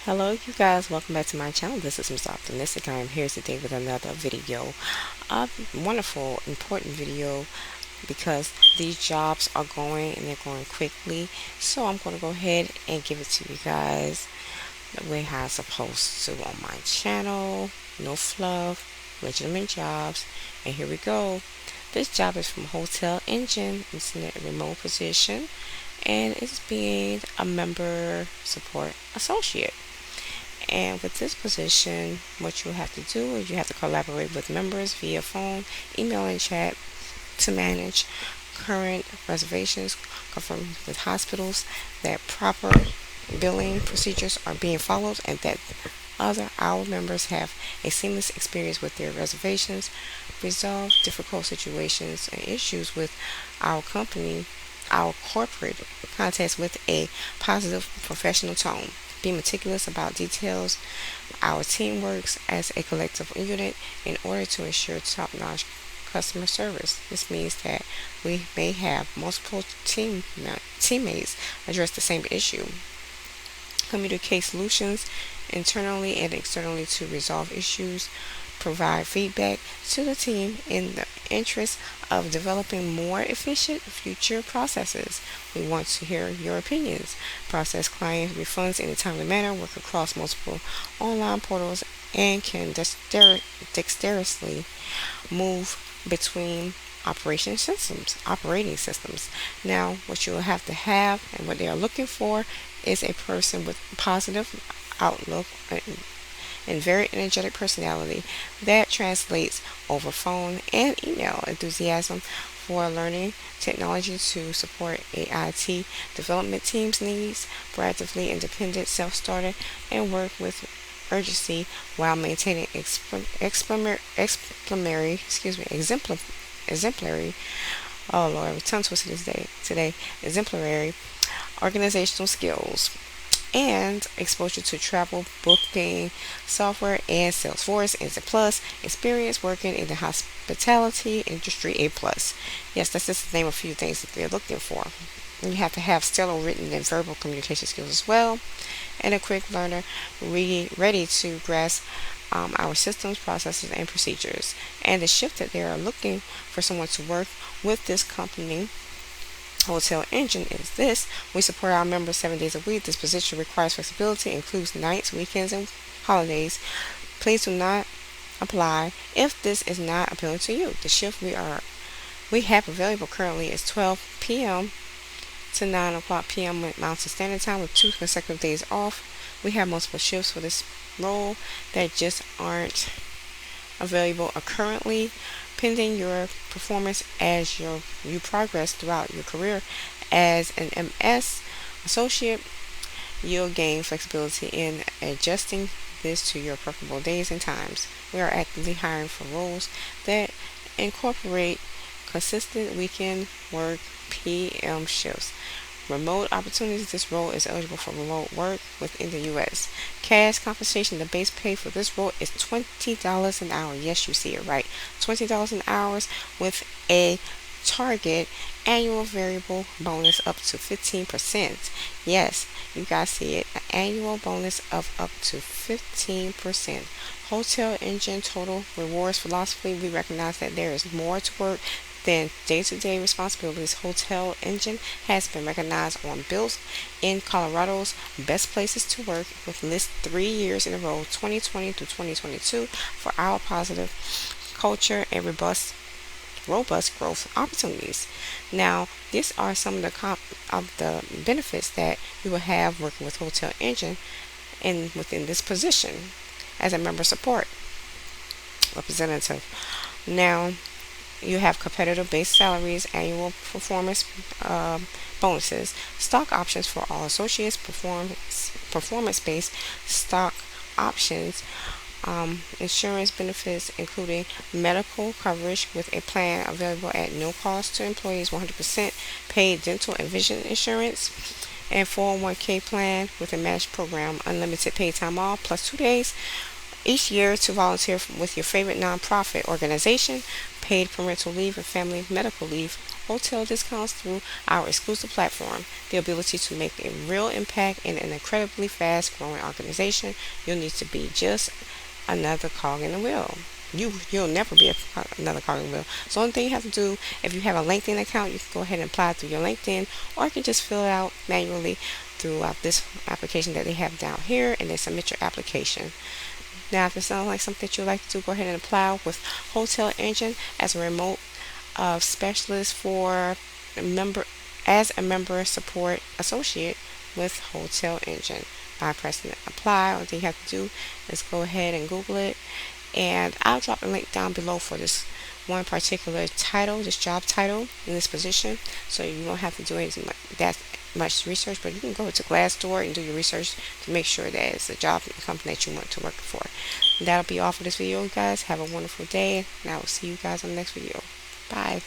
Hello, you guys. Welcome back to my channel. This is Ms. Optimistic. I am here today with another video. A wonderful, important video because these jobs are going and they're going quickly. So I'm going to go ahead and give it to you guys the way how it's supposed to on my channel. No fluff, legitimate jobs. And here we go. This job is from Hotel Engine. It's in a remote position and it's being a member support associate. And with this position, what you have to do is you have to collaborate with members via phone, email, and chat to manage current reservations, confirm with hospitals that proper billing procedures are being followed and that our members have a seamless experience with their reservations, resolve difficult situations and issues with our company, our corporate context with a positive professional tone. Be meticulous about details. Our team works as a collective unit in order to ensure top-notch customer service. This means that we may have multiple teammates address the same issue. Communicate solutions internally and externally to resolve issues. Provide feedback to the team in the interest of developing more efficient future processes. We want to hear your opinions. Process client refunds in a timely manner, work across multiple online portals, and can dexterously move between operating systems. Now, what you'll have to have and what they are looking for is a person with positive outlook and very energetic personality that translates over phone and email. Enthusiasm for learning technology to support AIT development teams needs, proactively independent, self-starter, and work with urgency while maintaining exemplary, oh Lord, I'm tongue twisted today, exemplary organizational skills and exposure to travel booking software and Salesforce is a plus. Experience working in the hospitality industry, a plus. Yes, that's just to name a few things that they're looking for. And you have to have stellar written and verbal communication skills as well, and a quick learner, ready to grasp our systems, processes, and procedures. And the shift that they are looking for someone to work with this company Hotel Engine is this. We support our members 7 days a week. This position requires flexibility, includes nights, weekends, and holidays. Please do not apply if this is not appealing to you. The shift we have available currently is 12 p.m. to 9 o'clock p.m. with Mountain Standard Time with 2 consecutive days off. We have multiple shifts for this role that just aren't available currently. Pending your performance as you progress throughout your career as an MS associate, you'll gain flexibility in adjusting this to your preferable days and times. We are actively hiring for roles that incorporate consistent weekend work PM shifts. Remote opportunities. This role is eligible for remote work within the U.S. Cash compensation. The base pay for this role is $20 an hour. Yes, you see it right. $20 an hour with a target annual variable bonus up to 15%. Yes, you guys see it. An annual bonus of up to 15%. Hotel Engine total rewards philosophy. We recognize that there is more to work than day-to-day responsibilities. Hotel Engine has been recognized on Built in Colorado's Best Places to Work with list 3 years in a row, 2020 through 2022, for our positive culture and robust growth opportunities. Now, these are some of the benefits that you will have working with Hotel Engine and within this position as a member support representative. Now, you have competitive base salaries, annual performance bonuses, stock options for all associates, performance-based stock options, insurance benefits including medical coverage with a plan available at no cost to employees, 100% paid dental and vision insurance, and 401k plan with a match program, unlimited paid time off plus 2 days each year to volunteer with your favorite nonprofit organization, paid parental leave and family medical leave hotel discounts through our exclusive platform, the ability to make a real impact in an incredibly fast growing organization. You'll need to be just another cog in the wheel. You'll never be another cog in the wheel. So the only thing you have to do, if you have a LinkedIn account, you can go ahead and apply through your LinkedIn, or you can just fill it out manually throughout this application that they have down here, and then submit your application. Now, if it sounds like something that you'd like to do, go ahead and apply with Hotel Engine as a remote specialist for a member as a member support associate with Hotel Engine by pressing apply. All you have to do is go ahead and Google it, and I'll drop a link down below for this one particular title, this job title in this position, so you won't have to do anything that much research, but you can go to Glassdoor and do your research to make sure that it's a job and company that you want to work for. And that'll be all for this video, guys. Have a wonderful day, and I will see you guys on the next video. Bye.